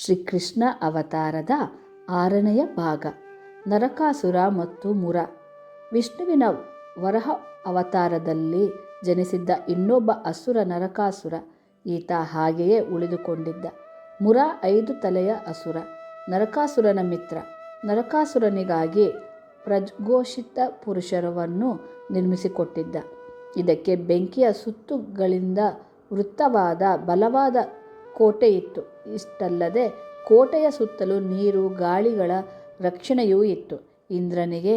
ಶ್ರೀಕೃಷ್ಣ ಅವತಾರದ 6ನೆಯ ಭಾಗ. ನರಕಾಸುರ ಮತ್ತು ಮುರ. ವಿಷ್ಣುವಿನ ವರಹ ಅವತಾರದಲ್ಲಿ ಜನಿಸಿದ್ದ ಇನ್ನೊಬ್ಬ ಅಸುರ ನರಕಾಸುರ. ಈತ ಹಾಗೆಯೇ ಉಳಿದುಕೊಂಡಿದ್ದ. ಮುರ 5 ತಲೆಯ ಅಸುರ, ನರಕಾಸುರನ ಮಿತ್ರ. ನರಕಾಸುರನಿಗಾಗಿ ಪ್ರಘೋಷಿತ ಪುರುಷರವನ್ನು ನಿರ್ಮಿಸಿಕೊಟ್ಟಿದ್ದ. ಇದಕ್ಕೆ ಬೆಂಕಿಯ ಸುತ್ತುಗಳಿಂದ ವೃತ್ತವಾದ ಬಲವಾದ ಕೋಟೆಯಿತ್ತು. ಇಷ್ಟಲ್ಲದೆ ಕೋಟೆಯ ಸುತ್ತಲೂ ನೀರು ಗಾಳಿಗಳ ರಕ್ಷಣೆಯೂ ಇತ್ತು. ಇಂದ್ರನಿಗೆ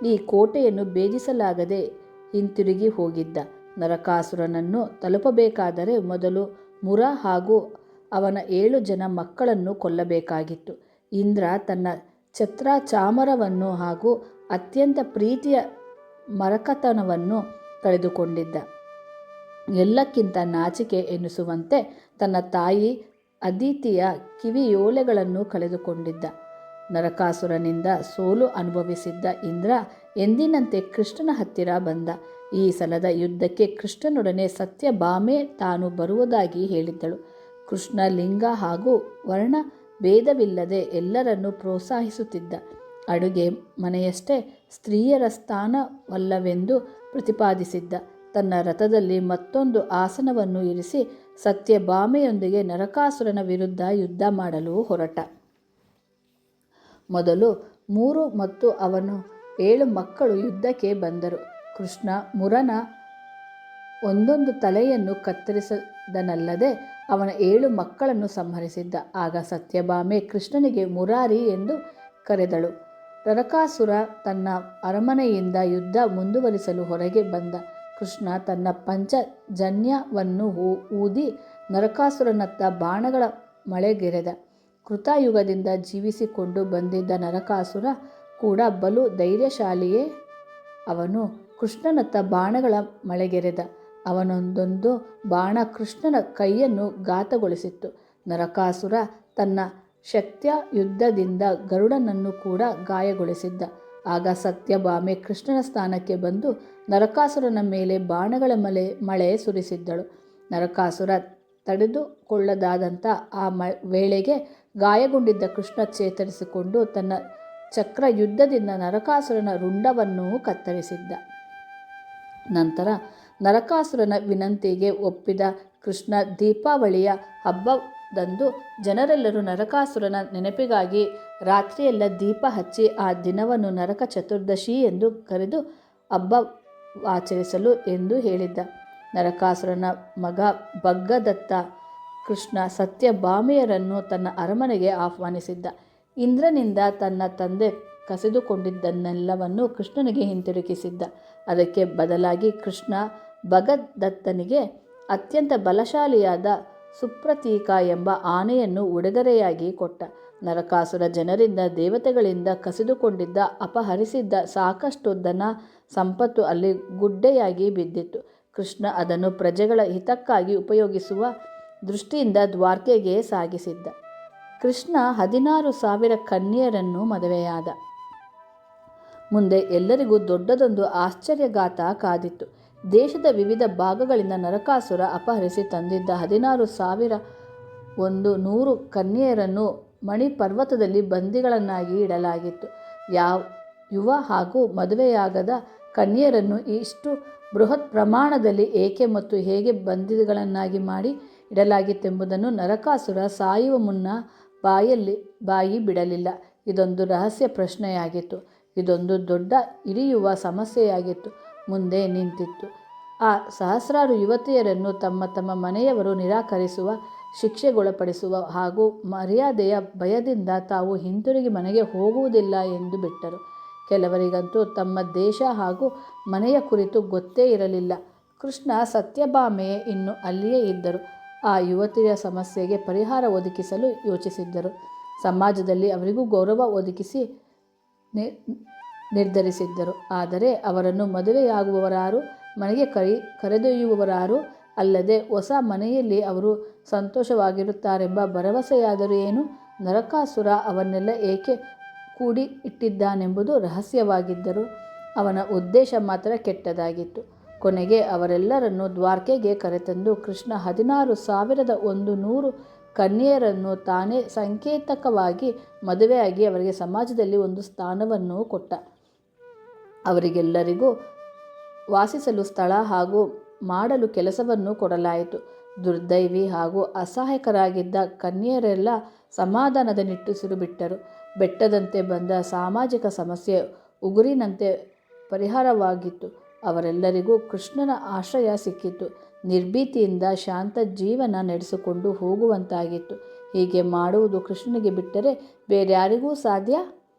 ಈ ಕೋಟೆಯನ್ನು ಭೇದಿಸಲಾಗದೆ ಹಿಂತಿರುಗಿ ಹೋಗಿದ್ದ. ನರಕಾಸುರನನ್ನು ತಲುಪಬೇಕಾದರೆ ಮೊದಲು ಮುರ ಹಾಗೂ ಅವನ 7 ಜನ ಮಕ್ಕಳನ್ನು ಕೊಲ್ಲಬೇಕಾಗಿತ್ತು. ಇಂದ್ರ ತನ್ನ ಛತ್ರ ಚಾಮರವನ್ನು ಹಾಗೂ ಅತ್ಯಂತ ಪ್ರೀತಿಯ ಮರಕತನವನ್ನು ಕಳೆದುಕೊಂಡಿದ್ದ. ಎಲ್ಲಕ್ಕಿಂತ ನಾಚಿಕೆ ಎನಿಸುವಂತೆ ತನ್ನ ತಾಯಿ ಅದಿತಿಯ ಕಿವಿಯೋಲೆಗಳನ್ನು ಕಳೆದುಕೊಂಡಿದ್ದ. ನರಕಾಸುರನಿಂದ ಸೋಲು ಅನುಭವಿಸಿದ್ದ ಇಂದ್ರ ಎಂದಿನಂತೆ ಕೃಷ್ಣನ ಹತ್ತಿರ ಬಂದ. ಈ ಸಲದ ಯುದ್ಧಕ್ಕೆ ಕೃಷ್ಣನೊಡನೆ ಸತ್ಯಭಾಮೆ ತಾನು ಬರುವುದಾಗಿ ಹೇಳಿದ್ದಳು. ಕೃಷ್ಣ ಲಿಂಗ ಹಾಗೂ ವರ್ಣ ಭೇದವಿಲ್ಲದೆ ಎಲ್ಲರನ್ನೂ ಪ್ರೋತ್ಸಾಹಿಸುತ್ತಿದ್ದ. ಅಡುಗೆ ಮನೆಯಷ್ಟೇ ಸ್ತ್ರೀಯರ ಸ್ಥಾನವಲ್ಲವೆಂದು ಪ್ರತಿಪಾದಿಸಿದ್ದ. ತನ್ನ ರಥದಲ್ಲಿ ಮತ್ತೊಂದು ಆಸನವನ್ನು ಇರಿಸಿ ಸತ್ಯಭಾಮೆಯೊಂದಿಗೆ ನರಕಾಸುರನ ವಿರುದ್ಧ ಯುದ್ಧ ಮಾಡಲು ಹೊರಟ. ಮೊದಲು 3 ಮತ್ತು ಅವನ 7 ಮಕ್ಕಳು ಯುದ್ಧಕ್ಕೆ ಬಂದರು. ಕೃಷ್ಣ ಮುರನ ಒಂದೊಂದು ತಲೆಯನ್ನು ಕತ್ತರಿಸಿದನಲ್ಲದೆ ಅವನ 7 ಮಕ್ಕಳನ್ನು ಸಂಹರಿಸಿದ್ದ. ಆಗ ಸತ್ಯಭಾಮೆ ಕೃಷ್ಣನಿಗೆ ಮುರಾರಿ ಎಂದು ಕರೆದಳು. ನರಕಾಸುರ ತನ್ನ ಅರಮನೆಯಿಂದ ಯುದ್ಧ ಮುಂದುವರಿಸಲು ಹೊರಗೆ ಬಂದ. ಕೃಷ್ಣ ತನ್ನ ಪಂಚಜನ್ಯವನ್ನು ಊದಿ ನರಕಾಸುರನತ್ತ ಬಾಣಗಳ ಮಳೆಗೆರೆದ. ಕೃತಯುಗದಿಂದ ಜೀವಿಸಿಕೊಂಡು ಬಂದಿದ್ದ ನರಕಾಸುರ ಕೂಡ ಬಲು ಧೈರ್ಯಶಾಲಿಯೇ. ಅವನು ಕೃಷ್ಣನತ್ತ ಬಾಣಗಳ ಮಳೆಗೆರೆದ. ಅವನೊಂದೊಂದು ಬಾಣ ಕೃಷ್ಣನ ಕೈಯನ್ನು ಘಾತಗೊಳಿಸಿತ್ತು. ನರಕಾಸುರ ತನ್ನ ಶಕ್ತ್ಯಾಯುಧದಿಂದ ಗರುಡನನ್ನು ಕೂಡ ಗಾಯಗೊಳಿಸಿದ್ದ. ಆಗ ಸತ್ಯಭಾಮೆ ಕೃಷ್ಣನ ಸ್ಥಾನಕ್ಕೆ ಬಂದು ನರಕಾಸುರನ ಮೇಲೆ ಬಾಣಗಳ ಮಳೆ ಸುರಿಸಿದ್ದಳು. ನರಕಾಸುರ ತಡೆದುಕೊಳ್ಳದಾದಂಥ ಆ ವೇಳೆಗೆ ಗಾಯಗೊಂಡಿದ್ದ ಕೃಷ್ಣ ಚೇತರಿಸಿಕೊಂಡು ತನ್ನ ಚಕ್ರಯುದ್ಧದಿಂದ ನರಕಾಸುರನ ರುಂಡವನ್ನು ಕತ್ತರಿಸಿದ್ದ. ನಂತರ ನರಕಾಸುರನ ವಿನಂತಿಗೆ ಒಪ್ಪಿದ ಕೃಷ್ಣ ದೀಪಾವಳಿಯ ಹಬ್ಬದಂದು ಜನರೆಲ್ಲರೂ ನರಕಾಸುರನ ನೆನಪಿಗಾಗಿ ರಾತ್ರಿಯೆಲ್ಲ ದೀಪ ಹಚ್ಚಿ ಆ ದಿನವನ್ನು ನರಕ ಚತುರ್ದಶಿ ಎಂದು ಕರೆದು ಹಬ್ಬವಾಚರಿಸಲು ಎಂದು ಹೇಳಿದ್ದ. ನರಕಾಸುರನ ಮಗ ಭಗದತ್ತ ಕೃಷ್ಣ ಸತ್ಯಭಾಮೆಯರನ್ನು ತನ್ನ ಅರಮನೆಗೆ ಆಹ್ವಾನಿಸಿದ್ದ. ಇಂದ್ರನಿಂದ ತನ್ನ ತಂದೆ ಕಸಿದುಕೊಂಡಿದ್ದನ್ನೆಲ್ಲವನ್ನು ಕೃಷ್ಣನಿಗೆ ಹಿಂತಿರುಗಿಸಿದ್ದ. ಅದಕ್ಕೆ ಬದಲಾಗಿ ಕೃಷ್ಣ ಭಗದತ್ತನಿಗೆ ಅತ್ಯಂತ ಬಲಶಾಲಿಯಾದ ಸುಪ್ರತೀಕ ಎಂಬ ಆನೆಯನ್ನು ಉಡುಗೊರೆಯಾಗಿ ಕೊಟ್ಟ. ನರಕಾಸುರ ಜನರಿಂದ ದೇವತೆಗಳಿಂದ ಕಸಿದುಕೊಂಡಿದ್ದ ಅಪಹರಿಸಿದ್ದ ಸಾಕಷ್ಟು ಧನ ಸಂಪತ್ತು ಅಲ್ಲಿ ಗುಡ್ಡೆಯಾಗಿ ಬಿದ್ದಿತ್ತು. ಕೃಷ್ಣ ಅದನ್ನು ಪ್ರಜೆಗಳ ಹಿತಕ್ಕಾಗಿ ಉಪಯೋಗಿಸುವ ದೃಷ್ಟಿಯಿಂದ ದ್ವಾರಕೆಗೆ ಸಾಗಿಸಿದ್ದ. ಕೃಷ್ಣ 16,000 ಕನ್ಯೆಯರನ್ನು ಮದುವೆಯಾದ. ಮುಂದೆ ಎಲ್ಲರಿಗೂ ದೊಡ್ಡದೊಂದು ಆಶ್ಚರ್ಯಘಾತ ಕಾದಿತ್ತು. ದೇಶದ ವಿವಿಧ ಭಾಗಗಳಿಂದ ನರಕಾಸುರ ಅಪಹರಿಸಿ ತಂದಿದ್ದ 16,100 ಕನ್ಯೆಯರನ್ನು ಮಣಿಪರ್ವತದಲ್ಲಿ ಬಂದಿಗಳನ್ನಾಗಿ ಇಡಲಾಗಿತ್ತು. ಯುವ ಹಾಗೂ ಮದುವೆಯಾಗದ ಕನ್ಯೆಯರನ್ನು ಇಷ್ಟು ಬೃಹತ್ ಪ್ರಮಾಣದಲ್ಲಿ ಏಕೆ ಮತ್ತು ಹೇಗೆ ಬಂದಿಗಳನ್ನಾಗಿ ಮಾಡಿ ಇಡಲಾಗಿತ್ತೆಂಬುದನ್ನು ನರಕಾಸುರ ಸಾಯುವ ಮುನ್ನ ಬಾಯಿ ಬಿಡಲಿಲ್ಲ. ಇದೊಂದು ರಹಸ್ಯ ಪ್ರಶ್ನೆಯಾಗಿತ್ತು. ಇದೊಂದು ದೊಡ್ಡ ಇರಿಯುವ ಸಮಸ್ಯೆಯಾಗಿತ್ತು. ಮುಂದೆ ನಿಂತಿತ್ತು. ಆ ಸಹಸ್ರಾರು ಯುವತಿಯರನ್ನು ತಮ್ಮ ತಮ್ಮ ಮನೆಯವರು ನಿರಾಕರಿಸುವ, ಶಿಕ್ಷೆಗೊಳಪಡಿಸುವ ಹಾಗೂ ಮರ್ಯಾದೆಯ ಭಯದಿಂದ ತಾವು ಹಿಂತಿರುಗಿ ಮನೆಗೆ ಹೋಗುವುದಿಲ್ಲ ಎಂದು ಬಿಟ್ಟರು. ಕೆಲವರಿಗಂತೂ ತಮ್ಮ ದೇಶ ಹಾಗೂ ಮನೆಯ ಕುರಿತು ಗೊತ್ತೇ ಇರಲಿಲ್ಲ. ಕೃಷ್ಣ ಸತ್ಯಭಾಮೆ ಇನ್ನೂ ಅಲ್ಲಿಯೇ ಇದ್ದರು. ಆ ಯುವತಿಯ ಸಮಸ್ಯೆಗೆ ಪರಿಹಾರ ಒದಗಿಸಲು ಯೋಚಿಸಿದ್ದರು. ಸಮಾಜದಲ್ಲಿ ಅವರಿಗೂ ಗೌರವ ಒದಗಿಸಿ ನಿರ್ಧರಿಸಿದ್ದರು. ಆದರೆ ಅವರನ್ನು ಮದುವೆಯಾಗುವವರಾರು, ಮನೆಗೆ ಕರೆದೊಯ್ಯುವವರಾರು, ಅಲ್ಲದೆ ಹೊಸ ಮನೆಯಲ್ಲಿ ಅವರು ಸಂತೋಷವಾಗಿರುತ್ತಾರೆಂಬ ಭರವಸೆಯಾದರೂ ಏನು? ನರಕಾಸುರ ಅವನ್ನೆಲ್ಲ ಏಕೆ ಕೂಡಿ ಇಟ್ಟಿದ್ದಾನೆಂಬುದು ರಹಸ್ಯವಾಗಿದ್ದರೂ ಅವನ ಉದ್ದೇಶ ಮಾತ್ರ ಕೆಟ್ಟದಾಗಿತ್ತು. ಕೊನೆಗೆ ಅವರೆಲ್ಲರನ್ನೂ ದ್ವಾರಕೆಗೆ ಕರೆತಂದು ಕೃಷ್ಣ 16,100 ಕನ್ಯೆಯರನ್ನು ತಾನೇ ಸಂಕೇತಕವಾಗಿ ಮದುವೆಯಾಗಿ ಅವರಿಗೆ ಸಮಾಜದಲ್ಲಿ ಒಂದು ಸ್ಥಾನವನ್ನು ಕೊಟ್ಟ. ಅವರಿಗೆಲ್ಲರಿಗೂ ವಾಸಿಸಲು ಸ್ಥಳ ಹಾಗೂ ಮಾಡಲು ಕೆಲಸವನ್ನು ಕೊಡಲಾಯಿತು. ದುರ್ದೈವಿ ಹಾಗೂ ಅಸಹಾಯಕರಾಗಿದ್ದ ಕನ್ಯೆಯರೆಲ್ಲ ಸಮಾಧಾನದ ನಿಟ್ಟುಸಿರು ಬಿಟ್ಟರು. ಬೆಟ್ಟದಂತೆ ಬಂದ ಸಾಮಾಜಿಕ ಸಮಸ್ಯೆ ಉಗುರಿನಂತೆ ಪರಿಹಾರವಾಗಿತ್ತು. ಅವರೆಲ್ಲರಿಗೂ ಕೃಷ್ಣನ ಆಶ್ರಯ ಸಿಕ್ಕಿತು. ನಿರ್ಭೀತಿಯಿಂದ ಶಾಂತ ಜೀವನ ನಡೆಸಿಕೊಂಡು ಹೋಗುವಂತಾಗಿತ್ತು. ಹೀಗೆ ಮಾಡುವುದು ಕೃಷ್ಣನಿಗೆ ಬಿಟ್ಟರೆ ಬೇರ್ಯಾರಿಗೂ ಸಾಧ್ಯ?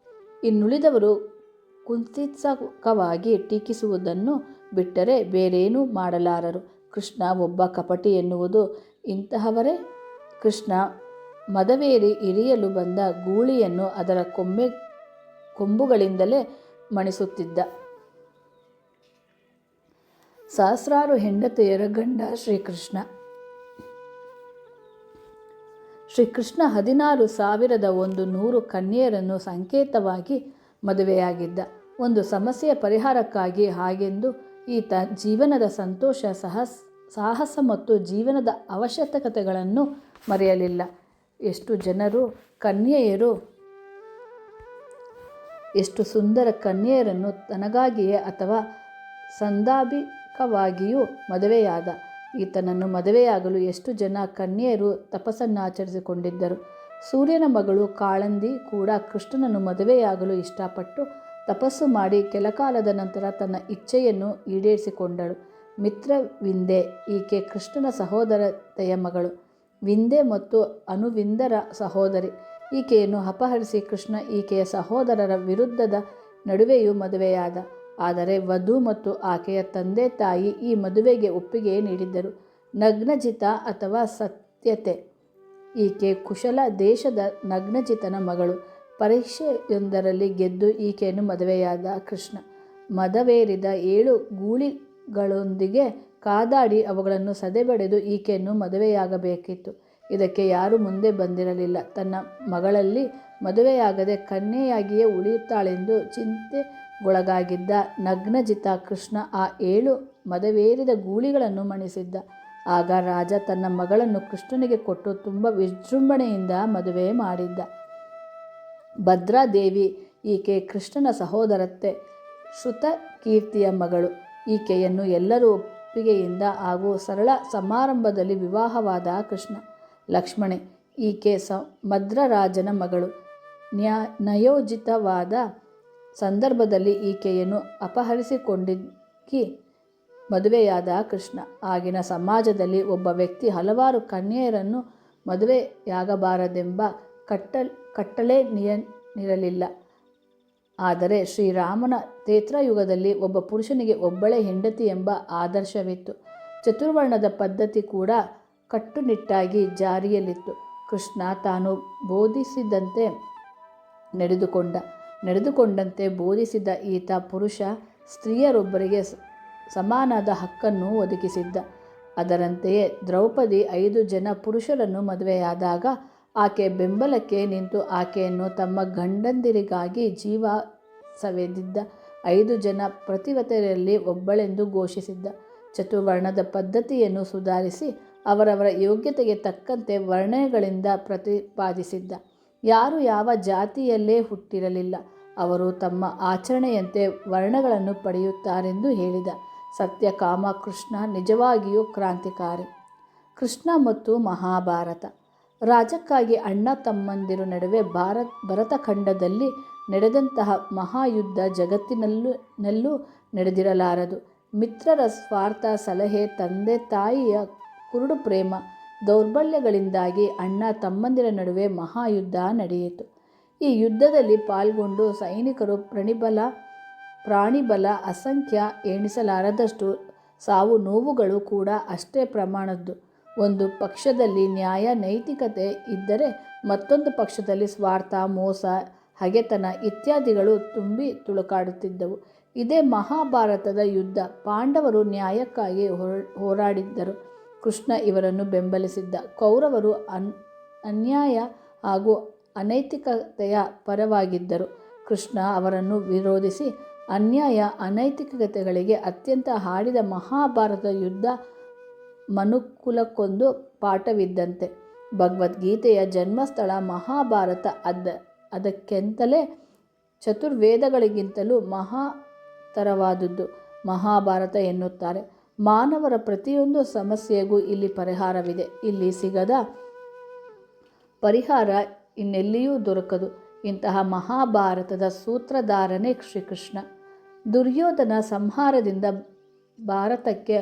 ಇನ್ನುಳಿದವರು ಕುಂಸಿತವಾಗಿ ಟೀಕಿಸುವುದನ್ನು ಬಿಟ್ಟರೆ ಬೇರೇನೂ ಮಾಡಲಾರರು. ಕೃಷ್ಣ ಒಬ್ಬ ಕಪಟಿ ಎನ್ನುವುದು ಇಂತಹವರೇ. ಕೃಷ್ಣ ಮದವೇರಿ ಇರಿಯಲು ಬಂದ ಗೂಳಿಯನ್ನು ಅದರ ಕೊಂಬುಗಳಿಂದಲೇ ಮಣಿಸುತ್ತಿದ್ದ. ಸಹಸ್ರಾರು ಹೆಂಡತಿಯರ ಗಂಡ ಶ್ರೀಕೃಷ್ಣ. ಶ್ರೀಕೃಷ್ಣ 16,100 ಕನ್ಯೆಯರನ್ನು ಸಂಕೇತವಾಗಿ ಮದುವೆಯಾಗಿದ್ದ. ಒಂದು ಸಮಸ್ಯೆಯ ಪರಿಹಾರಕ್ಕಾಗಿ ಹಾಗೆಂದು ಈತ ಜೀವನದ ಸಂತೋಷ, ಸಾಹಸ ಮತ್ತು ಜೀವನದ ಅವಶ್ಯಕತೆಗಳನ್ನು ಮರೆಯಲಿಲ್ಲ. ಎಷ್ಟು ಸುಂದರ ಕನ್ಯೆಯರನ್ನು ತನಗಾಗಿಯೇ ಅಥವಾ ಸಂದಾಭಿಕವಾಗಿಯೂ ಮದುವೆಯಾದ. ಈತನನ್ನು ಮದುವೆಯಾಗಲು ಎಷ್ಟು ಜನ ಕನ್ಯೆಯರು ತಪಸ್ಸನ್ನಾಚರಿಸಿಕೊಂಡಿದ್ದರು. ಸೂರ್ಯನ ಮಗಳು ಕಾಳಂದಿ ಕೂಡ ಕೃಷ್ಣನನ್ನು ಮದುವೆಯಾಗಲು ಇಷ್ಟಪಟ್ಟು ತಪಸ್ಸು ಮಾಡಿ ಕೆಲಕಾಲದ ನಂತರ ತನ್ನ ಇಚ್ಛೆಯನ್ನು ಈಡೇರಿಸಿಕೊಂಡಳು. ಮಿತ್ರವಿಂದೆ ಈಕೆ ಕೃಷ್ಣನ ಸಹೋದರತೆಯ ಮಗಳು. ವಿಂದೆ ಮತ್ತು ಅನುವಿಂದರ ಸಹೋದರಿ. ಈಕೆಯನ್ನು ಅಪಹರಿಸಿ ಕೃಷ್ಣ ಈಕೆಯ ಸಹೋದರರ ವಿರುದ್ಧದ ನಡುವೆಯೂ ಮದುವೆಯಾದ. ಆದರೆ ವಧು ಮತ್ತು ಆಕೆಯ ತಂದೆ ತಾಯಿ ಈ ಮದುವೆಗೆ ಒಪ್ಪಿಗೆ ನೀಡಿದ್ದರು. ನಗ್ನಜಿತ ಅಥವಾ ಸತ್ಯತೆ. ಈಕೆ ಕುಶಲ ದೇಶದ ನಗ್ನಜಿತನ ಮಗಳು. ಪರೀಕ್ಷೆಯೊಂದರಲ್ಲಿ ಗೆದ್ದು ಈಕೆಯನ್ನು ಮದುವೆಯಾದ ಕೃಷ್ಣ. ಮದವೇರಿದ 7 ಗೂಳಿಗಳೊಂದಿಗೆ ಕಾದಾಡಿ ಅವುಗಳನ್ನು ಸದೆಬಡೆದು ಈಕೆಯನ್ನು ಮದುವೆಯಾಗಬೇಕಿತ್ತು. ಇದಕ್ಕೆ ಯಾರೂ ಮುಂದೆ ಬಂದಿರಲಿಲ್ಲ. ತನ್ನ ಮಗಳಲ್ಲಿ ಮದುವೆಯಾಗದೆ ಕನ್ಯೆಯಾಗಿಯೇ ಉಳಿಯುತ್ತಾಳೆಂದು ಚಿಂತೆಗೊಳಗಾಗಿದ್ದ ನಗ್ನಜಿತ ಕೃಷ್ಣ ಆ 7 ಮದವೇರಿದ ಗೂಳಿಗಳನ್ನು ಮಣಿಸಿದ್ದ. ಆಗ ರಾಜ ತನ್ನ ಮಗಳನ್ನು ಕೃಷ್ಣನಿಗೆ ಕೊಟ್ಟು ತುಂಬ ವಿಜೃಂಭಣೆಯಿಂದ ಮದುವೆ ಮಾಡಿದ್ದ. ಭದ್ರಾದೇವಿ ಈಕೆ ಕೃಷ್ಣನ ಸಹೋದರತ್ತೆ, ಶ್ರುತಕೀರ್ತಿಯ ಮಗಳು. ಈಕೆಯನ್ನು ಎಲ್ಲರೂ ಒಪ್ಪಿಗೆಯಿಂದ ಹಾಗೂ ಸರಳ ಸಮಾರಂಭದಲ್ಲಿ ವಿವಾಹವಾದ ಕೃಷ್ಣ. ಲಕ್ಷ್ಮಣೆ ಈಕೆ ಮದ್ರರಾಜನ ಮಗಳು. ನಯೋಜಿತವಾದ ಸಂದರ್ಭದಲ್ಲಿ ಈಕೆಯನ್ನು ಅಪಹರಿಸಿಕೊಂಡೋಗಿ ಮದುವೆಯಾದ ಕೃಷ್ಣ. ಆಗಿನ ಸಮಾಜದಲ್ಲಿ ಒಬ್ಬ ವ್ಯಕ್ತಿ ಹಲವಾರು ಕನ್ಯೆಯರನ್ನು ಮದುವೆಯಾಗಬಾರದೆಂಬ ಕಟ್ಟಳೆನಿರಲಿಲ್ಲ. ಆದರೆ ಶ್ರೀರಾಮನ ತ್ರೇತಾಯುಗದಲ್ಲಿ ಒಬ್ಬ ಪುರುಷನಿಗೆ ಒಬ್ಬಳೇ ಹೆಂಡತಿ ಎಂಬ ಆದರ್ಶವಿತ್ತು. ಚತುರ್ವರ್ಣದ ಪದ್ಧತಿ ಕೂಡ ಕಟ್ಟುನಿಟ್ಟಾಗಿ ಜಾರಿಯಲ್ಲಿತ್ತು. ಕೃಷ್ಣ ತಾನು ಬೋಧಿಸಿದಂತೆ ನಡೆದುಕೊಂಡಂತೆ ಬೋಧಿಸಿದ ಈತ ಪುರುಷ ಸ್ತ್ರೀಯರೊಬ್ಬರಿಗೆ ಸಮಾನದ ಹಕ್ಕನ್ನು ಒದಗಿಸಿದ್ದ. ಅದರಂತೆಯೇ ದ್ರೌಪದಿ 5 ಜನ ಪುರುಷರನ್ನು ಮದುವೆಯಾದಾಗ ಆಕೆ ಬೆಂಬಲಕ್ಕೆ ನಿಂತು ಆಕೆಯನ್ನು ತಮ್ಮ ಗಂಡಂದಿರಿಗಾಗಿ ಜೀವ ಸವೆದಿದ್ದ 5 ಜನ ಪತಿವ್ರತೆಯರಲ್ಲಿ ಒಬ್ಬಳೆಂದು ಘೋಷಿಸಿದ್ದ. ಚತುರ್ವರ್ಣದ ಪದ್ಧತಿಯನ್ನು ಸುಧಾರಿಸಿ ಅವರವರ ಯೋಗ್ಯತೆಗೆ ತಕ್ಕಂತೆ ವರ್ಣಗಳಿಂದ ಪ್ರತಿಪಾದಿಸಿದ್ದ. ಯಾರು ಯಾವ ಜಾತಿಯಲ್ಲೇ ಹುಟ್ಟಿರಲಿಲ್ಲ, ಅವರು ತಮ್ಮ ಆಚರಣೆಯಂತೆ ವರ್ಣಗಳನ್ನು ಪಡೆಯುತ್ತಾರೆಂದು ಹೇಳಿದ ಸತ್ಯಕಾಮ ಕೃಷ್ಣ ನಿಜವಾಗಿಯೂ ಕ್ರಾಂತಿಕಾರಿ. ಕೃಷ್ಣ ಮತ್ತು ಮಹಾಭಾರತ. ರಾಜ್ಯಕ್ಕಾಗಿ ಅಣ್ಣ ತಮ್ಮಂದಿರ ನಡುವೆ ಭರತಖಂಡದಲ್ಲಿ ನಡೆದಂತಹ ಮಹಾಯುದ್ಧ ಜಗತ್ತಿನಲ್ಲೂ ನಡೆದಿರಲಾರದು. ಮಿತ್ರರ ಸ್ವಾರ್ಥ, ಸಲಹೆ, ತಂದೆ ತಾಯಿಯ ಕುರುಡು ಪ್ರೇಮ, ದೌರ್ಬಲ್ಯಗಳಿಂದಾಗಿ ಅಣ್ಣ ತಮ್ಮಂದಿರ ನಡುವೆ ಮಹಾಯುದ್ಧ ನಡೆಯಿತು. ಈ ಯುದ್ಧದಲ್ಲಿ ಪಾಲ್ಗೊಂಡು ಸೈನಿಕರು ಪ್ರಾಣಿಬಲ ಅಸಂಖ್ಯ ಎಣಿಸಲಾರದಷ್ಟು ಸಾವು ನೋವುಗಳು ಕೂಡ ಅಷ್ಟೇ ಪ್ರಮಾಣದ್ದು. ಒಂದು ಪಕ್ಷದಲ್ಲಿ ನ್ಯಾಯ ನೈತಿಕತೆ ಇದ್ದರೆ ಮತ್ತೊಂದು ಪಕ್ಷದಲ್ಲಿ ಸ್ವಾರ್ಥ, ಮೋಸ, ಹಗೆತನ ಇತ್ಯಾದಿಗಳು ತುಂಬಿ ತುಳುಕಾಡುತ್ತಿದ್ದವು. ಇದೇ ಮಹಾಭಾರತದ ಯುದ್ಧ. ಪಾಂಡವರು ನ್ಯಾಯಕ್ಕಾಗಿ ಹೋರಾಡಿದ್ದರು. ಕೃಷ್ಣ ಇವರನ್ನು ಬೆಂಬಲಿಸಿದ್ದ. ಕೌರವರು ಅನ್ಯಾಯ ಹಾಗೂ ಅನೈತಿಕತೆಯ ಪರವಾಗಿದ್ದರು. ಕೃಷ್ಣ ಅವರನ್ನು ವಿರೋಧಿಸಿ ಅನ್ಯಾಯ ಅನೈತಿಕತೆಗಳಿಗೆ ಅತ್ಯಂತ ಹಾಡಿದ ಮಹಾಭಾರತ ಯುದ್ಧ ಮನುಕುಲಕ್ಕೊಂದು ಪಾಠವಿದ್ದಂತೆ. ಭಗವದ್ಗೀತೆಯ ಜನ್ಮಸ್ಥಳ ಮಹಾಭಾರತ. ಅದಕ್ಕೆಂತಲೇ ಚತುರ್ವೇದಗಳಿಗಿಂತಲೂ ಮಹಾತರವಾದುದು ಮಹಾಭಾರತ ಎನ್ನುತ್ತಾರೆ. ಮಾನವರ ಪ್ರತಿಯೊಂದು ಸಮಸ್ಯೆಗೂ ಇಲ್ಲಿ ಪರಿಹಾರವಿದೆ. ಇಲ್ಲಿ ಸಿಗದ ಪರಿಹಾರ ಇನ್ನೆಲ್ಲಿಯೂ ದೊರಕದು. ಇಂತಹ ಮಹಾಭಾರತದ ಸೂತ್ರಧಾರನೇ ಶ್ರೀಕೃಷ್ಣ. ದುರ್ಯೋಧನ ಸಂಹಾರದಿಂದ ಭಾರತಕ್ಕೆ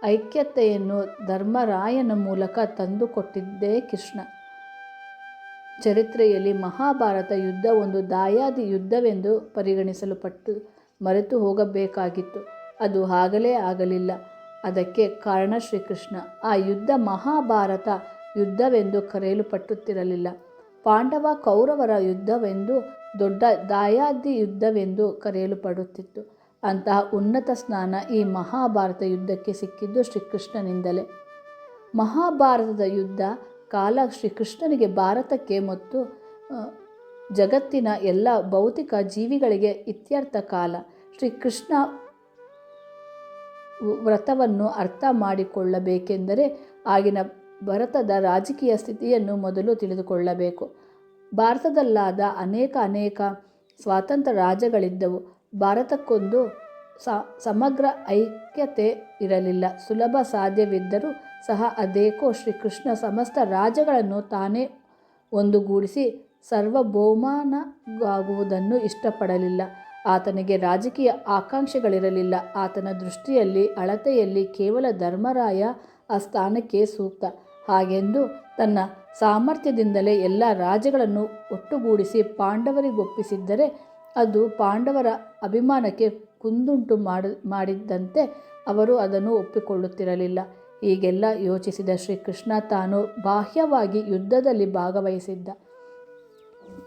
ಐಕ್ಯತೆಯನ್ನು ಧರ್ಮರಾಯನ ಮೂಲಕ ತಂದುಕೊಟ್ಟಿದ್ದೇ ಕೃಷ್ಣ. ಚರಿತ್ರೆಯಲ್ಲಿ ಮಹಾಭಾರತ ಯುದ್ಧ ಒಂದು ದಾಯಾದಿ ಯುದ್ಧವೆಂದು ಪರಿಗಣಿಸಲ್ಪಟ್ಟು ಮರೆತು ಹೋಗಬೇಕಾಗಿತ್ತು. ಅದು ಆಗಲೇ ಆಗಲಿಲ್ಲ. ಅದಕ್ಕೆ ಕಾರಣ ಶ್ರೀಕೃಷ್ಣ. ಆ ಯುದ್ಧ ಮಹಾಭಾರತ ಯುದ್ಧವೆಂದು ಕರೆಯಲ್ಪಟ್ಟುತ್ತಿರಲಿಲ್ಲ. ಪಾಂಡವ ಕೌರವರ ಯುದ್ಧವೆಂದು, ದೊಡ್ಡ ದಾಯಾದಿ ಯುದ್ಧವೆಂದು ಕರೆಯಲ್ಪಡುತ್ತಿತ್ತು. ಅಂತಹ ಉನ್ನತ ಸ್ಥಾನ ಈ ಮಹಾಭಾರತ ಯುದ್ಧಕ್ಕೆ ಸಿಕ್ಕಿದ್ದು ಶ್ರೀಕೃಷ್ಣನಿಂದಲೇ. ಮಹಾಭಾರತದ ಯುದ್ಧ ಕಾಲ ಶ್ರೀಕೃಷ್ಣನಿಗೆ, ಭಾರತಕ್ಕೆ ಮತ್ತು ಜಗತ್ತಿನ ಎಲ್ಲ ಭೌತಿಕ ಜೀವಿಗಳಿಗೆ ಇತ್ಯರ್ಥ ಕಾಲ. ಶ್ರೀಕೃಷ್ಣ ವ್ರತವನ್ನು ಅರ್ಥ ಮಾಡಿಕೊಳ್ಳಬೇಕೆಂದರೆ ಆಗಿನ ಭಾರತದ ರಾಜಕೀಯ ಸ್ಥಿತಿಯನ್ನು ಮೊದಲು ತಿಳಿದುಕೊಳ್ಳಬೇಕು. ಭಾರತದಲ್ಲಾದ ಅನೇಕ ಸ್ವಾತಂತ್ರ್ಯ ರಾಜ್ಯಗಳಿದ್ದವು. ಭಾರತಕ್ಕೊಂದು ಸಮಗ್ರ ಐಕ್ಯತೆ ಇರಲಿಲ್ಲ. ಸುಲಭ ಸಾಧ್ಯವಿದ್ದರೂ ಸಹ ಅದೇಕೋ ಶ್ರೀಕೃಷ್ಣ ಸಮಸ್ತ ರಾಜ್ಯಗಳನ್ನು ತಾನೇ ಒಂದುಗೂಡಿಸಿ ಸಾರ್ವಭೌಮನಾಗುವುದನ್ನು ಇಷ್ಟಪಡಲಿಲ್ಲ. ಆತನಿಗೆ ರಾಜಕೀಯ ಆಕಾಂಕ್ಷೆಗಳಿರಲಿಲ್ಲ. ಆತನ ದೃಷ್ಟಿಯಲ್ಲಿ, ಅಳತೆಯಲ್ಲಿ ಕೇವಲ ಧರ್ಮರಾಯ ಆ ಸ್ಥಾನಕ್ಕೆ ಸೂಕ್ತ. ಹಾಗೆಂದು ತನ್ನ ಸಾಮರ್ಥ್ಯದಿಂದಲೇ ಎಲ್ಲ ರಾಜ್ಯಗಳನ್ನು ಒಟ್ಟುಗೂಡಿಸಿ ಪಾಂಡವರಿಗೊಪ್ಪಿಸಿದ್ದರೆ ಅದು ಪಾಂಡವರ ಅಭಿಮಾನಕ್ಕೆ ಕುಂದುಂಟು ಮಾಡಿದ್ದಂತೆ. ಅವರು ಅದನ್ನು ಒಪ್ಪಿಕೊಳ್ಳುತ್ತಿರಲಿಲ್ಲ. ಹೀಗೆಲ್ಲ ಯೋಚಿಸಿದ ಶ್ರೀಕೃಷ್ಣ ತಾನು ಬಾಹ್ಯವಾಗಿ ಯುದ್ಧದಲ್ಲಿ ಭಾಗವಹಿಸಿದ್ದ.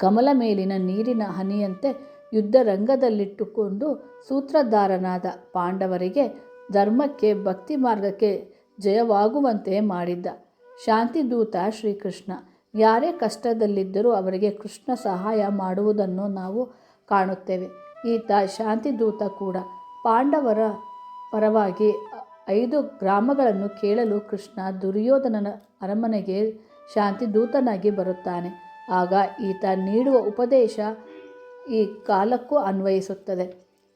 ಕಮಲ ಮೇಲಿನ ನೀರಿನ ಹನಿಯಂತೆ ಯುದ್ಧ ರಂಗದಲ್ಲಿಟ್ಟುಕೊಂಡು ಸೂತ್ರಧಾರನಾದ ಪಾಂಡವರಿಗೆ ಧರ್ಮಕ್ಕೆ, ಭಕ್ತಿ ಮಾರ್ಗಕ್ಕೆ ಜಯವಾಗುವಂತೆ ಮಾಡಿದ್ದ ಶಾಂತಿದೂತ ಶ್ರೀಕೃಷ್ಣ. ಯಾರೇ ಕಷ್ಟದಲ್ಲಿದ್ದರೂ ಅವರಿಗೆ ಕೃಷ್ಣ ಸಹಾಯ ಮಾಡುವುದನ್ನು ನಾವು ಕಾಣುತ್ತೇವೆ. ಈತ ಶಾಂತಿದೂತ ಕೂಡ. ಪಾಂಡವರ ಪರವಾಗಿ 5 ಗ್ರಾಮಗಳನ್ನು ಕೇಳಲು ಕೃಷ್ಣ ದುರ್ಯೋಧನನ ಅರಮನೆಗೆ ಶಾಂತಿದೂತನಾಗಿ ಬರುತ್ತಾನೆ. ಆಗ ಈತ ನೀಡುವ ಉಪದೇಶ ಈ ಕಾಲಕ್ಕೂ ಅನ್ವಯಿಸುತ್ತದೆ.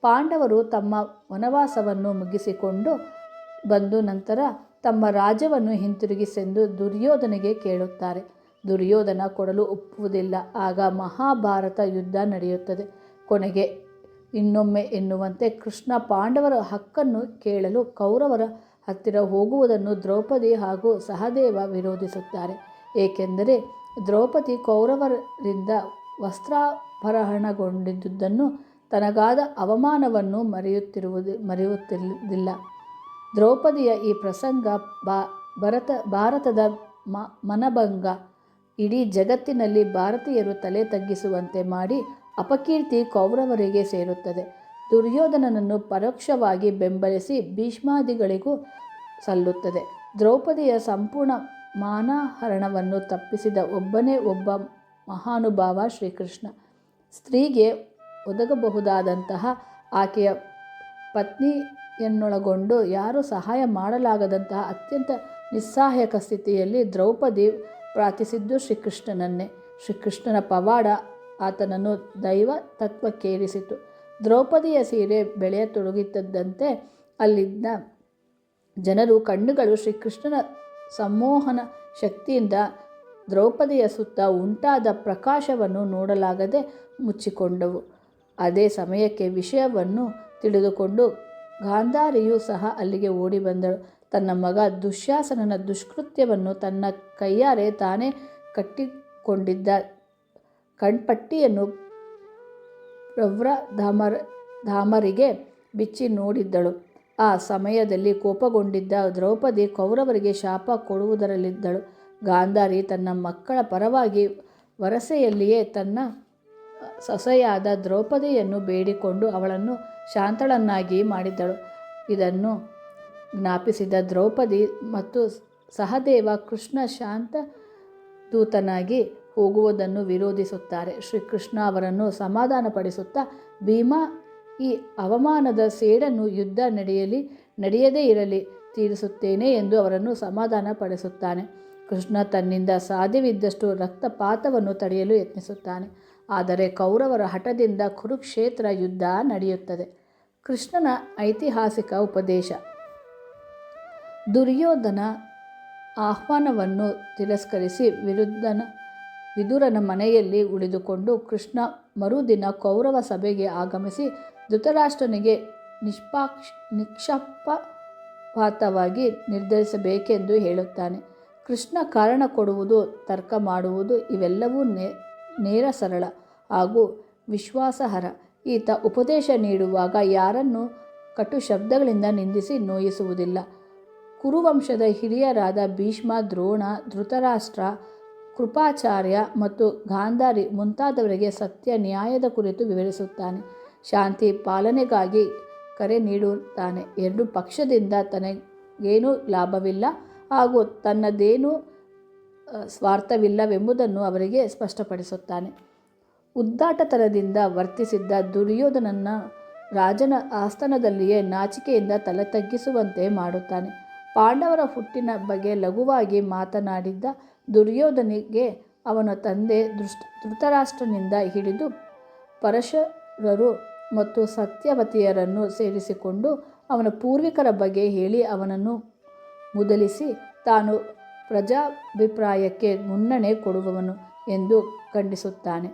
ಪಾಂಡವರು ತಮ್ಮ ವನವಾಸವನ್ನು ಮುಗಿಸಿಕೊಂಡು ಬಂದು ನಂತರ ತಮ್ಮ ರಾಜ್ಯವನ್ನು ಹಿಂತಿರುಗಿಸೆಂದು ದುರ್ಯೋಧನಿಗೆ ಕೇಳುತ್ತಾರೆ. ದುರ್ಯೋಧನ ಕೊಡಲು ಒಪ್ಪುವುದಿಲ್ಲ. ಆಗ ಮಹಾಭಾರತ ಯುದ್ಧ ನಡೆಯುತ್ತದೆ. ಕೊನೆಗೆ ಇನ್ನೊಮ್ಮೆ ಎನ್ನುವಂತೆ ಕೃಷ್ಣ ಪಾಂಡವರ ಹಕ್ಕನ್ನು ಕೇಳಲು ಕೌರವರ ಹತ್ತಿರ ಹೋಗುವುದನ್ನು ದ್ರೌಪದಿ ಹಾಗೂ ಸಹದೇವ ವಿರೋಧಿಸುತ್ತಾರೆ. ಏಕೆಂದರೆ ದ್ರೌಪದಿ ಕೌರವರಿಂದ ವಸ್ತ್ರಾಪಹರಣಗೊಂಡಿದ್ದುದನ್ನು, ತನಗಾದ ಅವಮಾನವನ್ನು ಮರೆಯುತ್ತಿಲ್ಲ. ದ್ರೌಪದಿಯ ಈ ಪ್ರಸಂಗ ಭಾರತದ ಮನಭಂಗ, ಇಡೀ ಜಗತ್ತಿನಲ್ಲಿ ಭಾರತೀಯರು ತಲೆ ತಗ್ಗಿಸುವಂತೆ ಮಾಡಿ ಅಪಕೀರ್ತಿ ಕೌರವರಿಗೆ ಸೇರುತ್ತದೆ. ದುರ್ಯೋಧನನನ್ನು ಪರೋಕ್ಷವಾಗಿ ಬೆಂಬಲಿಸಿ ಭೀಷ್ಮಾದಿಗಳಿಗೂ ಸಲ್ಲುತ್ತದೆ. ದ್ರೌಪದಿಯ ಸಂಪೂರ್ಣ ಮಾನಹರಣವನ್ನು ತಪ್ಪಿಸಿದ ಒಬ್ಬನೇ ಒಬ್ಬ ಮಹಾನುಭಾವ ಶ್ರೀಕೃಷ್ಣ. ಸ್ತ್ರೀಗೆ ಒದಗಬಹುದಾದಂತಹ, ಆಕೆಯ ಪತ್ನಿಯನ್ನೊಳಗೊಂಡು ಯಾರೂ ಸಹಾಯ ಮಾಡಲಾಗದಂತಹ ಅತ್ಯಂತ ನಿಸ್ಸಹಾಯಕ ಸ್ಥಿತಿಯಲ್ಲಿ ದ್ರೌಪದಿ ಪ್ರಾರ್ಥಿಸಿದ್ದು ಶ್ರೀಕೃಷ್ಣನನ್ನೇ. ಶ್ರೀಕೃಷ್ಣನ ಪವಾಡ ಆತನನ್ನು ದೈವ ತತ್ವಕ್ಕೇರಿಸಿತು. ದ್ರೌಪದಿಯ ಸೀರೆ ಬೆಳೆಯತೊಡಗಿದ್ದಂತೆ ಅಲ್ಲಿದ್ದ ಜನರು ಕಣ್ಣುಗಳು ಶ್ರೀಕೃಷ್ಣನ ಸಂಮೋಹನ ಶಕ್ತಿಯಿಂದ ದ್ರೌಪದಿಯ ಸುತ್ತ ಉಂಟಾದ ಪ್ರಕಾಶವನ್ನು ನೋಡಲಾಗದೆ ಮುಚ್ಚಿಕೊಂಡವು. ಅದೇ ಸಮಯಕ್ಕೆ ವಿಷಯವನ್ನು ತಿಳಿದುಕೊಂಡು ಗಾಂಧಾರಿಯೂ ಸಹ ಅಲ್ಲಿಗೆ ಓಡಿ ಬಂದಳು. ತನ್ನ ಮಗ ದುಶ್ಯಾಸನನ ದುಷ್ಕೃತ್ಯವನ್ನು, ತನ್ನ ಕೈಯಾರೆ ತಾನೇ ಕಟ್ಟಿಕೊಂಡಿದ್ದ ಕಣ್ಪಟ್ಟಿಯನ್ನು ಪ್ರವರಧಾಮರಿಗೆ ಬಿಚ್ಚಿ ನೋಡಿದ್ದಳು. ಆ ಸಮಯದಲ್ಲಿ ಕೋಪಗೊಂಡಿದ್ದ ದ್ರೌಪದಿ ಕೌರವರಿಗೆ ಶಾಪ ಕೊಡುವುದರಲ್ಲಿದ್ದಳು. ಗಾಂಧಾರಿ ತನ್ನ ಮಕ್ಕಳ ಪರವಾಗಿ ವರಸೆಯಲ್ಲಿಯೇ ತನ್ನ ಸೊಸೆಯಾದ ದ್ರೌಪದಿಯನ್ನು ಬೇಡಿಕೊಂಡು ಅವಳನ್ನು ಶಾಂತಳನ್ನಾಗಿ ಮಾಡಿದ್ದಳು. ಇದನ್ನು ಜ್ಞಾಪಿಸಿದ ದ್ರೌಪದಿ ಮತ್ತು ಸಹದೇವ ಕೃಷ್ಣ ಶಾಂತ ದೂತನಾಗಿ ಹೋಗುವುದನ್ನು ವಿರೋಧಿಸುತ್ತಾರೆ. ಶ್ರೀಕೃಷ್ಣ ಅವರನ್ನು ಸಮಾಧಾನಪಡಿಸುತ್ತಾ, ಭೀಮ ಈ ಅವಮಾನದ ಸೇಡನ್ನು ಯುದ್ಧ ನಡೆಯದೇ ಇರಲಿ ತೀರಿಸುತ್ತೇನೆ ಎಂದು ಅವರನ್ನು ಸಮಾಧಾನಪಡಿಸುತ್ತಾನೆ. ಕೃಷ್ಣ ತನ್ನಿಂದ ಸಾಧ್ಯವಿದ್ದಷ್ಟು ರಕ್ತಪಾತವನ್ನು ತಡೆಯಲು ಯತ್ನಿಸುತ್ತಾನೆ. ಆದರೆ ಕೌರವರ ಹಠದಿಂದ ಕುರುಕ್ಷೇತ್ರ ಯುದ್ಧ ನಡೆಯುತ್ತದೆ. ಕೃಷ್ಣನ ಐತಿಹಾಸಿಕ ಉಪದೇಶ. ದುರ್ಯೋಧನ ಆಹ್ವಾನವನ್ನು ತಿರಸ್ಕರಿಸಿ ವಿದುರನ ಮನೆಯಲ್ಲಿ ಉಳಿದುಕೊಂಡು ಕೃಷ್ಣ ಮರುದಿನ ಕೌರವ ಸಭೆಗೆ ಆಗಮಿಸಿ ಧೃತರಾಷ್ಟ್ರನಿಗೆ ನಿಷ್ಪಕ್ಷಪಾತವಾಗಿ ನಿರ್ಧರಿಸಬೇಕೆಂದು ಹೇಳುತ್ತಾನೆ. ಕೃಷ್ಣ ಕಾರಣ ಕೊಡುವುದು, ತರ್ಕ ಮಾಡುವುದು ಇವೆಲ್ಲವೂ ನೇರ, ಸರಳ ಹಾಗೂ ವಿಶ್ವಾಸಾರ್ಹ. ಈತ ಉಪದೇಶ ನೀಡುವಾಗ ಯಾರನ್ನೂ ಕಟು ಶಬ್ದಗಳಿಂದ ನಿಂದಿಸಿ ನೋಯಿಸುವುದಿಲ್ಲ. ಕುರುವಂಶದ ಹಿರಿಯರಾದ ಭೀಷ್ಮ, ದ್ರೋಣ, ಧೃತರಾಷ್ಟ್ರ, ಕೃಪಾಚಾರ್ಯ ಮತ್ತು ಗಾಂಧಾರಿ ಮುಂತಾದವರಿಗೆ ಸತ್ಯ ನ್ಯಾಯದ ಕುರಿತು ವಿವರಿಸುತ್ತಾನೆ. ಶಾಂತಿ ಪಾಲನೆಗಾಗಿ ಕರೆ ನೀಡುತ್ತಾನೆ. ಎರಡು ಪಕ್ಷದಿಂದ ತನಗೇನೂ ಲಾಭವಿಲ್ಲ ಹಾಗೂ ತನ್ನದೇನೂ ಸ್ವಾರ್ಥವಿಲ್ಲವೆಂಬುದನ್ನು ಅವರಿಗೆ ಸ್ಪಷ್ಟಪಡಿಸುತ್ತಾನೆ. ಉದ್ದಾಟತನದಿಂದ ವರ್ತಿಸಿದ್ದ ದುರ್ಯೋಧನನ ರಾಜನ ಆಸ್ಥಾನದಲ್ಲಿಯೇ ನಾಚಿಕೆಯಿಂದ ತಲೆ ತಗ್ಗಿಸುವಂತೆ ಮಾಡುತ್ತಾನೆ. ಪಾಂಡವರ ಹುಟ್ಟಿನ ಬಗ್ಗೆ ಲಘುವಾಗಿ ಮಾತನಾಡಿದ್ದ ದುರ್ಯೋಧನಿಗೆ ಅವನ ತಂದೆ ಧೃತರಾಷ್ಟ್ರನಿಂದ ಹಿಡಿದು ಪರಶುರರು ಮತ್ತು ಸತ್ಯವತಿಯರನ್ನು ಸೇರಿಸಿಕೊಂಡು ಅವನ ಪೂರ್ವಿಕರ ಬಗ್ಗೆ ಹೇಳಿ ಅವನನ್ನು ಮುದಲಿಸಿ ತಾನು ಪ್ರಜಾಭಿಪ್ರಾಯಕ್ಕೆ ಮುನ್ನಣೆ ಕೊಡುವವನು ಎಂದು ಖಂಡಿಸುತ್ತಾನೆ.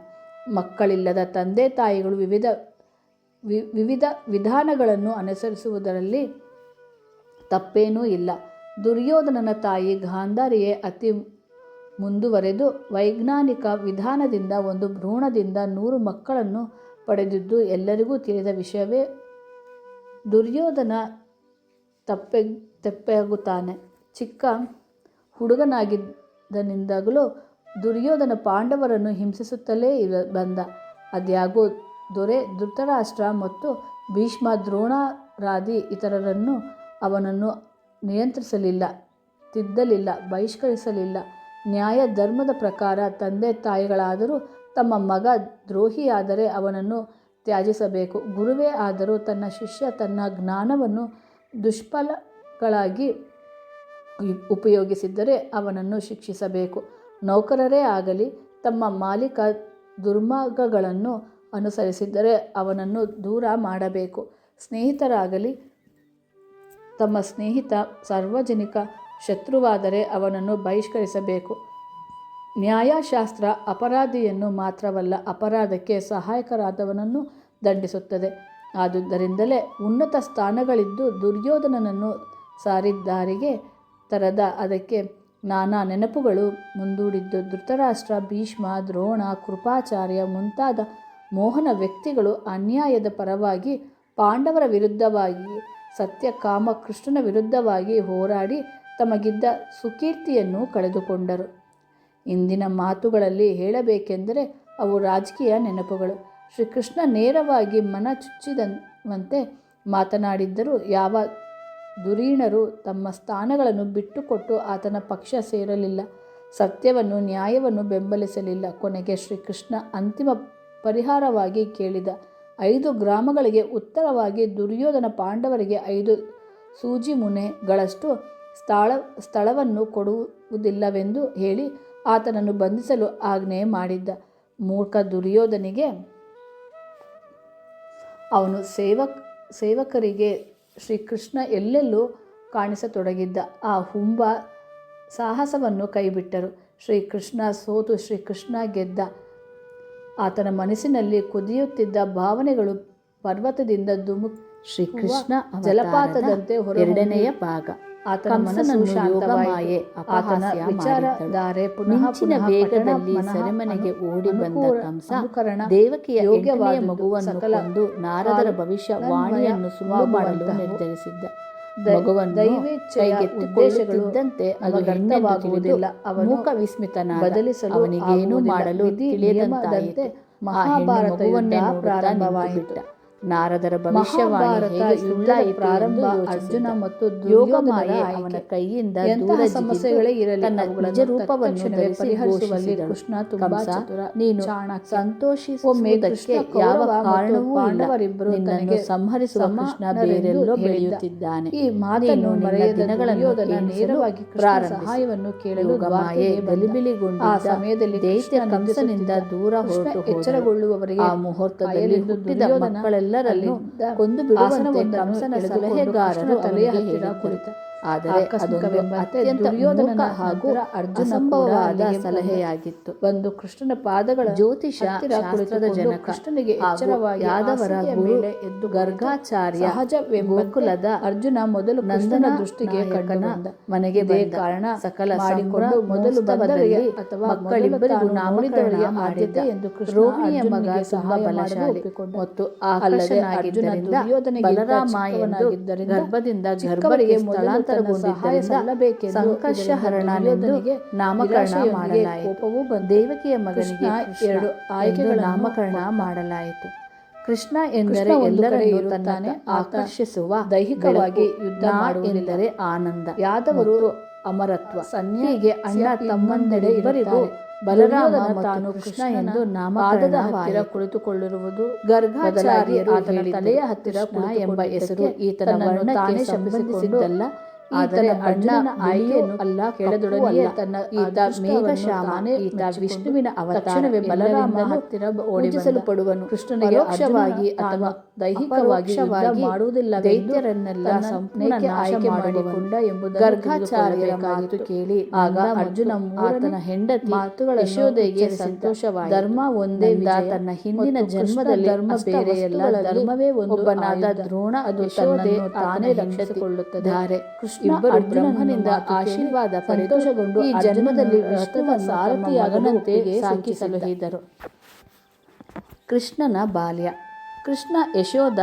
ಮಕ್ಕಳಿಲ್ಲದ ತಂದೆ ತಾಯಿಗಳು ವಿವಿಧ ವಿಧಾನಗಳನ್ನು ಅನುಸರಿಸುವುದರಲ್ಲಿ ತಪ್ಪೇನೂ ಇಲ್ಲ. ದುರ್ಯೋಧನನ ತಾಯಿ ಗಾಂಧಾರಿಯೇ ಅತಿ ಮುಂದುವರೆದು ವೈಜ್ಞಾನಿಕ ವಿಧಾನದಿಂದ ಒಂದು ಭ್ರೂಣದಿಂದ 100 ಮಕ್ಕಳನ್ನು ಪಡೆದಿದ್ದು ಎಲ್ಲರಿಗೂ ತಿಳಿದ ವಿಷಯವೇ. ದುರ್ಯೋಧನ ತೆಪ್ಪಗುತ್ತಾನೆ. ಚಿಕ್ಕ ಹುಡುಗನಾಗಿದ್ದನಿಂದಲೂ ದುರ್ಯೋಧನ ಪಾಂಡವರನ್ನು ಹಿಂಸಿಸುತ್ತಲೇ ಬಂದ. ಆದಾಗ್ಯೂ ದೊರೆ ಧೃತರಾಷ್ಟ್ರ ಮತ್ತು ಭೀಷ್ಮ, ದ್ರೋಣಾದಿ ಇತರರನ್ನು ಅವನನ್ನು ನಿಯಂತ್ರಿಸಲಿಲ್ಲ, ತಿದ್ದಲಿಲ್ಲ, ಬಹಿಷ್ಕರಿಸಲಿಲ್ಲ. ನ್ಯಾಯ ಧರ್ಮದ ಪ್ರಕಾರ ತಂದೆ ತಾಯಿಗಳಾದರೂ ತಮ್ಮ ಮಗ ದ್ರೋಹಿಯಾದರೆ ಅವನನ್ನು ತ್ಯಜಿಸಬೇಕು. ಗುರುವೇ ಆದರೂ ತನ್ನ ಶಿಷ್ಯ ತನ್ನ ಜ್ಞಾನವನ್ನು ದುಷ್ಫಲಗಳಾಗಿ ಉಪಯೋಗಿಸಿದ್ದರೆ ಅವನನ್ನು ಶಿಕ್ಷಿಸಬೇಕು. ನೌಕರರೇ ಆಗಲಿ ತಮ್ಮ ಮಾಲೀಕ ದುರ್ಮಾರ್ಗಗಳನ್ನು ಅನುಸರಿಸಿದ್ದರೆ ಅವನನ್ನು ದೂರ ಮಾಡಬೇಕು. ಸ್ನೇಹಿತರಾಗಲಿ ತಮ್ಮ ಸ್ನೇಹಿತ ಸಾರ್ವಜನಿಕ ಶತ್ರುವಾದರೆ ಅವನನ್ನು ಬಹಿಷ್ಕರಿಸಬೇಕು. ನ್ಯಾಯಶಾಸ್ತ್ರ ಅಪರಾಧಿಯನ್ನು ಮಾತ್ರವಲ್ಲ, ಅಪರಾಧಕ್ಕೆ ಸಹಾಯಕರಾದವನನ್ನು ದಂಡಿಸುತ್ತದೆ. ಆದುದರಿಂದಲೇ ಉನ್ನತ ಸ್ಥಾನಗಳಿದ್ದು ದುರ್ಯೋಧನನನ್ನು ಸಾರಿದಾರಿಗೆ ತರದ ಅದಕ್ಕೆ ನಾನಾ ನೆನಪುಗಳು ಮುಂದೂಡಿದ್ದು ಧೃತರಾಷ್ಟ್ರ, ಭೀಷ್ಮ, ದ್ರೋಣ, ಕೃಪಾಚಾರ್ಯ ಮುಂತಾದ ಮೋಹನ ವ್ಯಕ್ತಿಗಳು ಅನ್ಯಾಯದ ಪರವಾಗಿ ಪಾಂಡವರ ವಿರುದ್ಧವಾಗಿ, ಸತ್ಯಕಾಮ ಕೃಷ್ಣನ ವಿರುದ್ಧವಾಗಿ ಹೋರಾಡಿ ತಮಗಿದ್ದ ಸುಕೀರ್ತಿಯನ್ನು ಕಳೆದುಕೊಂಡರು. ಇಂದಿನ ಮಾತುಗಳಲ್ಲಿ ಹೇಳಬೇಕೆಂದರೆ ಅವು ರಾಜಕೀಯ ನೆನಪುಗಳು. ಶ್ರೀಕೃಷ್ಣ ನೇರವಾಗಿ ಮನ ಚುಚ್ಚಿದಂತೆ ಮಾತನಾಡಿದ್ದರೂ ಯಾವ ಧುರೀಣರು ತಮ್ಮ ಸ್ಥಾನಗಳನ್ನು ಬಿಟ್ಟುಕೊಟ್ಟು ಆತನ ಪಕ್ಷ ಸೇರಲಿಲ್ಲ, ಸತ್ಯವನ್ನು ನ್ಯಾಯವನ್ನು ಬೆಂಬಲಿಸಲಿಲ್ಲ. ಕೊನೆಗೆ ಶ್ರೀಕೃಷ್ಣ ಅಂತಿಮ ಪರಿಹಾರವಾಗಿ ಕೇಳಿದ 5 ಗ್ರಾಮಗಳಿಗೆ ಉತ್ತರವಾಗಿ ದುರ್ಯೋಧನ ಪಾಂಡವರಿಗೆ 5 ಸೂಜಿಮುನೆಗಳಷ್ಟು ಸ್ಥಳವನ್ನು ಕೊಡುವುದಿಲ್ಲವೆಂದು ಹೇಳಿ ಆತನನ್ನು ಬಂಧಿಸಲು ಆಜ್ಞೆ ಮಾಡಿದ್ದ. ಮೂರ್ಖ ದುರ್ಯೋಧನಿಗೆ ಅವನು ಸೇವಕರಿಗೆ ಶ್ರೀಕೃಷ್ಣ ಎಲ್ಲೆಲ್ಲೂ ಕಾಣಿಸತೊಡಗಿದ್ದ. ಆ ಹುಂಬ ಸಾಹಸವನ್ನು ಕೈಬಿಟ್ಟರು. ಶ್ರೀಕೃಷ್ಣ ಸೋತು ಶ್ರೀಕೃಷ್ಣ ಗೆದ್ದ. ಆತನ ಮನಸ್ಸಿನಲ್ಲಿ ಕುದಿಯುತ್ತಿದ್ದ ಭಾವನೆಗಳು ಪರ್ವತದಿಂದ ಶ್ರೀಕೃಷ್ಣ ಜಲಪಾತದಂತೆ ಎರಡನೆಯ ಭಾಗ. ಆತನ ಮನಸ್ಸನ್ನು ಶಾಂತವಾಯಿತು. ಆತನ ವಿಚಾರಧಾರೆ ಪುನಃ ವೇಗದಲ್ಲಿ ಸೆರೆಮನೆಗೆ ಓಡಿ ಬಂದ ಕಂಸ ದೇವಕಿಯ ಯೋಗ್ಯವಾದ ಮಗುವನ್ನು ಕೊಂದು ನಾರದರ ಭವಿಷ್ಯವಾಣಿಯನ್ನು ಸುಳ್ಳು ಮಾಡಲು ನಿರ್ಧರಿಸಿದ್ದ. ಮಗುವನ್ನು ಕೈಗೆತ್ತಿಕೊಳ್ಳುತ್ತಿದ್ದಂತೆ ಅದು ಹೆಣ್ಣೆಂದುವುದಿಲ್ಲ. ಅವನು ಮೂಕ ವಿಸ್ಮಿತನಾದ. ಬದಲಿಸಲು ಅವನಿಗೇನೂ ಮಾಡಲು ತಿಳಿಯದಂತೆ ಮಹಾಭಾರತ ಮಗುವನ್ನೇ ಪ್ರಾರಂಭವಾಯಿತು. ನಾರದರ ಭವಿಷ್ಯವಾಣಿ ಹೇಗೆ ಸುಳ್ಳಾಯಿತು ಪ್ರಾರಂಭ ಎಂದು ಅರ್ಜುನ ಯೋಚಿಸಿದ. ಮತ್ತು ಯೋಗಮಾಯೆ ದುರ್ಯೋಧನರ ಅವನ ಆಯ್ಕೆ. ಕೈಯಿಂದ ಎಂತಹ ದೂರ ಸಮಸ್ಯೆಗಳೇ ಜಿಗಿದು ಇರಲಿ ತನ್ನ ಅವುಗಳನ್ನು ನಿಜ ರೂಪವನ್ನು ತಕ್ಷಣವೇ ಧರಿಸಿ ಪರಿಹರಿಸುವಲ್ಲಿ ಘೋಷಿಸಿದಳು. ಕೃಷ್ಣ ತುಂಬಾ ಕಂಸ, ಚತುರ, ನೀನು ಚಾಣಕ್ಯ. ಸಂತೋಷಿಸುವುದಕ್ಕೆ ಕೃಷ್ಣ ಯಾವ ಕೌರವ ಮತ್ತು ಕಾರಣವೂ ಇಲ್ಲ. ಪಾಂಡವರಿಬ್ಬರು ನಿನ್ನನ್ನು ತನಗೆ ಸಂಹರಿಸುವ ಕೃಷ್ಣ ಸಮಾನರೆಂದು ಬೇರೆಲ್ಲೋ ಹೇಳಿದ್ದ. ಬೆಳೆಯುತ್ತಿದ್ದಾನೆ. ಈ ಮಾತನ್ನು ನೀನು ನಿನ್ನ ಮರೆಯದ ದಿನಗಳನ್ನು ದುರ್ಯೋಧನ ಎಣಿಸಲು ನೇರವಾಗಿ ಕೃಷ್ಣನ ಪ್ರಾರಂಭಿಸು. ಸಹಾಯವನ್ನು ಕೇಳಲು ಯೋಗಮಾಯೆ ದ್ವಾರಕೆಗೆ ಬಂದ. ಆ ಗಲಿಬಿಲಿಗೊಂಡಿದ್ದ ಸಮಯದಲ್ಲಿ ದೈತ್ಯ ಕೃಷ್ಣ ಕಂಸನಿಂದ ನಿಂದಿಸುತ್ತಿದ್ದ. ದೂರ ಕೃಷ್ಣ ಹೊರಟು ಹೋದನು. ಎಚ್ಚರಗೊಳ್ಳುವವರೆಗೆ ಆ ಮುಹೂರ್ತದಲ್ಲಿ ಕಾಯಲೆಂದು ಹುಟ್ಟಿದ ದುರ್ಯೋಧನ ಮಕ್ಕಳೆಲ್ಲರನ್ನು ಅಲ್ಲಿದ್ದ ಕೊಂದು ಬಿಡುವಂತೆ ಆಸನವೊಂದನ್ನು ಕಂಸನ ಎಳೆದುಕೊಂಡು ಸಲಹೆಗಾರರು ಕೃಷ್ಣನ ತಲೆಯ ಅವನಿಗೆ ಹತ್ತಿರ ಹೇಳಿದ್ದರು. ಕುಳಿತ. ಆದರೆ ಅದೊಂದು ಆಕಸ್ಮಿಕವೆಂಬಂತೆ ಅತ್ಯಂತ ದುರ್ಯೋಧನನ ಮೂರ್ಖ ಹಾಗೂ ನಂತರ ಅರ್ಜುನ ಕೂಡ ಅಸಂಭವವಾದ ಅಲ್ಲಿಗೆ ಸಲಹೆಯಾಗಿತ್ತು. ಬಂದು ಕೃಷ್ಣನ ಪಾದಗಳ ಜ್ಯೋತಿಷ ಹತ್ತಿರ ಶಾಸ್ತ್ರದ ಕುಳಿತುಕೊಂಡು ಜನಕ ಕೃಷ್ಣನಿಗೆ ಹಾಗೂ ಎಚ್ಚರವಾಗಿ ಯಾದವರ ಹಾಸಿಗೆಯ ಗುರು ಮೇಲೆ ಎದ್ದು ಗರ್ಗಾಚಾರ್ಯ ಸಹಜವೆಂಬಂತೆ ಗೋಕುಲದ ಅರ್ಜುನ ಮೊದಲು ಕೃಷ್ಣನ ದೃಷ್ಟಿಗೆ ಕಂಡು ಬಂದ. ಮನೆಗೆ ಇದೇ ಬಂದ. ಕಾರಣ ಸಕಲ ಮಾಡಿಕೊಂಡು ಮೊದಲು ಬಂದವರಿಗೆ ಅಥವಾ ಮಕ್ಕಳಿಬ್ಬರಿಗೂ ಮೊದಲು ತಾನು ನೋಡಿದವರಿಗೆ ನಾಮಕರಣ ಆದ್ಯತೆ ಮಾಡಿದ್ದ. ಎಂದು ಕೃಷ್ಣ ರೋಹಿಣಿಯ ಮಗ ಅರ್ಜುನನಿಗೆ ತುಂಬಾ ಸಹಾಯ ಮಾಡಲು ಬಲಶಾಲಿ ಒಪ್ಪಿಕೊಂಡ. ಮತ್ತು ಅಲ್ಲದೆ ಅರ್ಜುನ ಆಕರ್ಷನಾಗಿದ್ದರಿಂದ ದುರ್ಯೋಧನಿಗಿಂತ ಬಲರಾಮ ಎಂದು ಚಿಕ್ಕವನಾಗಿದ್ದರಿಂದ ಗರ್ಭದಿಂದ ಚಿಕ್ಕವರಿಗೆ ಗರ್ಭಕ್ಕೆ ಮೊದಲು ತನ್ನ ಸಹಾಯ ಸ್ಥಳಾಂತರಗೊಂಡಿದ್ದರಿಂದ ಸಲ್ಲಬೇಕೆಂದು ಸಂಕರ್ಷಹರಣನೆಂದು ದುರ್ಯೋಧನಿಗೆ ನಾಮಕರಣ ನಿರಾಶೆಯೊಂದಿಗೆ ಮಾಡಲಾಯಿತು. ಕೋಪವೂ ಬಂತು. ದೇವಕಿಯ ಮಗನಿಗೆ ಕೃಷ್ಣ ಕೃಷ್ಣ ಎರಡು ಎಂದು ಆಯ್ಕೆಗಳನ್ನು ನಾಮಕರಣ ಕೊಟ್ಟ. ಮಾಡಲಾಯಿತು. ಕೃಷ್ಣ ಎಂದರೆ ಕೃಷ್ಣ ಒಂದು ಕಡೆ ಎಲ್ಲರನ್ನೂ ಇರುತ್ತಾನೆ. ತನ್ನ ಆತ ಆಕರ್ಷಿಸುವ ದೈಹಿಕವಾಗಿ ಬೆಳಕು. ಯುದ್ಧ ನಾ ಮಾಡುವುದಿಲ್ಲ. ಎಂದರೆ ಆನಂದ, ಯಾದವರು ಮತ್ತು ಅಮರತ್ವ. ಸನ್ಯಾಸಿಗೆ ಅಣ್ಣ ತಮ್ಮಂದೆಡೆ ತಮ್ಮಂದಿರಿಬ್ಬರಿಗೂ ಇರುತ್ತಾರೆ. ಬಲರಾಮ ದುರ್ಯೋಧನ ಮತ್ತು ತಾನು ಕೃಷ್ಣ ಕೃಷ್ಣನ ಎಂದು ಪಾದದ ನಾಮಕರಣವಾಯಿತು. ಹತ್ತಿರ ಕುಳಿತುಕೊಳ್ಳಿರುವುದು ಗರ್ಗಾಚಾರ್ಯರು ಆತನ ಹೇಳಿದ್ದರು, ತಲೆಯ ಹತ್ತಿರ ಕೃಷ್ಣ ಎಂಬ ಹೆಸರು ಈತನ ತನ್ನನ್ನು ವರ್ಣಕ್ಕೆ ತಾನೇ ಸಂಬಂಧಿಸಿದ್ದಲ್ಲ. ಆದರೆ ಈತನ ಅರ್ಜುನನ ಬಣ್ಣ ಆಯ್ಕೆಯನ್ನು ಅಲ್ಲ, ಕೆಳದೊಡನೆಯೇ ಕಪ್ಪು ಅಲ್ಲ. ತನ್ನ ಈತ ಅದೃಷ್ಟವನ್ನು ಮೇಘಶ್ಯಾಮ, ತಾನೇ ಈತ ಮೆಚ್ಚಿಕೊಂಡು ವಿಷ್ಣುವಿನ ಅವತಾರ, ತಕ್ಷಣವೇ ಬಲರಾಮನ ಎಲ್ಲರಿಂದಲೂ ಹತ್ತಿರ ಓಡಿ ಬಂದ. ಪೂಜಿಸಲ್ಪಡುವನು. ಕೃಷ್ಣನಿಗೆ ಪರೋಕ್ಷವಾಗಿ ಅರ್ಜುನನ ಅಥವಾ ದೈಹಿಕವಾಗಿ ಯುದ್ಧ ಅಪರೋಕ್ಷವಾಗಿ ಮಾಡುವುದಿಲ್ಲವೆಂದು ದೈತ್ಯರನ್ನೆಲ್ಲ ತನ್ನ ಸಂಪೂರ್ಣ ನೇಕೆ ನಾಶ ಆಯ್ಕೆ ಮಾಡುವವನು. ಮಾಡಿಕೊಂಡ ಎಂಬುದನ್ನು ಗರ್ಗಾಚಾರ್ಯರ ಮಾತು ತಿಳಿದುಕೊಳ್ಳಬೇಕಾಗಿತ್ತು. ಕೇಳಿ ಆಗ ನಂದ ಅರ್ಜುನ ಮತ್ತು ಮೂರನೇ ಆತನ ಹೆಂಡತಿ ಮಾತುಗಳನ್ನು ಯಶೋದೆಗೆ ಉಚ್ಚರಿಸಿದ. ಸಂತೋಷವಾಯಿತು. ಧರ್ಮ ಒಂದೇ ನಂದ ವಿಜಯ ತನ್ನ ಹಿಂದಿನ ಮತ್ತು ಕೃಷ್ಣ ಜನ್ಮದಲ್ಲಿ ಧರ್ಮಸ್ಥ ಬೇರೆಯಲ್ಲ, ವಸ್ತುಗಳಲ್ಲಿ ಧರ್ಮವೇ ಒಂದು ಒಬ್ಬನಾದ ಆಯುಧ. ದ್ರೋಣ ಅದು ಯಶೋದೆ ತನ್ನನ್ನು ತಾನೇ ಆತನ ರಕ್ಷಿಸಿಕೊಳ್ಳುತ್ತದೆ. ಧಾರೆ. ಕೃಷ್ಣ ಇಬ್ಬರು ಅರ್ಜುನನ ಬ್ರಹ್ಮನಿಂದ ಮಾತು ಕೇಳಿ ಆಶೀರ್ವಾದ ಪಡೆದು ಸಂತೋಷಗೊಂಡು ಈ ಅರ್ಜುನನನ್ನು ಜನ್ಮದಲ್ಲಿ ರಥದ ವಿಷ್ಣುವನ್ನು ಸಾರಥಿಯಾಗಲು ಮಗನಂತೆ ಒಪ್ಪಿಗೆ ಸಾಕಿ ಸೂಚಿಸಿದ. ಸಲಹಿದರು. ಕೃಷ್ಣನ ಬಾಲ್ಯ. ಕೃಷ್ಣ ಯಶೋದ